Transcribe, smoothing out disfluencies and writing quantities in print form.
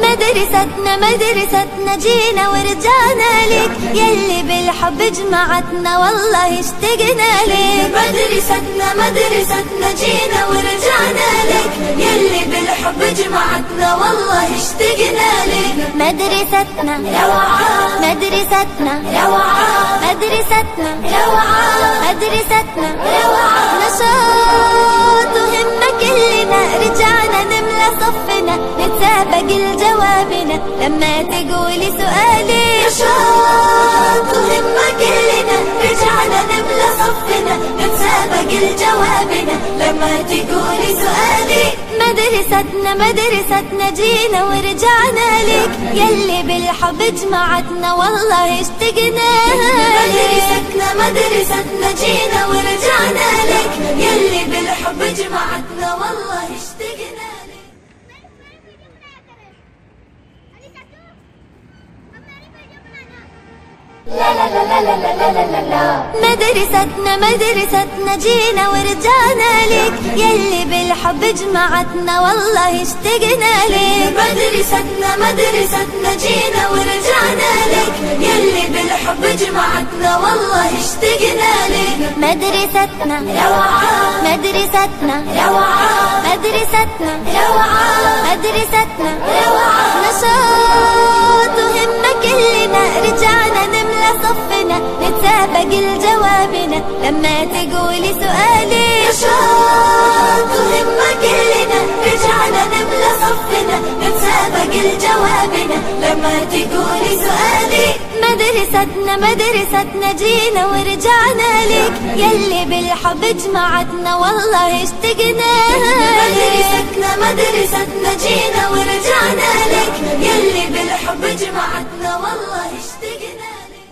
مدرستنا مدرستنا جينا ورجعنا لك، يلي بالحب جمعتنا والله اشتقنا لك. مدرستنا مدرستنا جينا ورجعنا لك، يلي بالحب جمعتنا والله اشتقنا لك. مدرستنا روعة، مدرستنا روعة، مدرستنا روعة، مدرستنا روعة. نشاط وهمة كلنا، رجعنا نملى صفنا نتسابق لجوابنا لما تقولي سؤالي. نشاط وهمة كلنا، رجعنا نملى صفنا نتسابق لجوابنا لما تقولي سؤالي. مدرستنا مدرستنا جينا ورجعنا لك، يلي بالحب جمعتنا والله اشتقنا لك. مدرستنا مدرستنا جينا ورجعنا لك، يلي بالحب جمعتنا والله اشتقنا لك. مدرستنا مدرستنا جينا ورجعنا لك، يلي بالحب جمعتنا والله اشتقنا لك. مدرستنا مدرستنا جينا ورجعنا لك، يلي بالحب جمعتنا والله اشتقنا لك. مدرستنا روعة، مدرستنا روعة، مدرستنا روعة، مدرستنا روعة. نشاط وهمة كلنا، رجعنا نملى صفنا نتسابق لجوابنا لما تقولي سؤالي. نشاط وهمة كلنا، رجعنا نملى صفنا نتسابق لجوابنا لما تقولي سؤالي. مدرستنا مدرستنا جينا ورجعنا لك، يلي بالحب جمعتنا والله اشتقنا لك. مدرستنا مدرستنا جينا ورجعنا لك، يلي بالحب جمعتنا والله اشتقنا لك.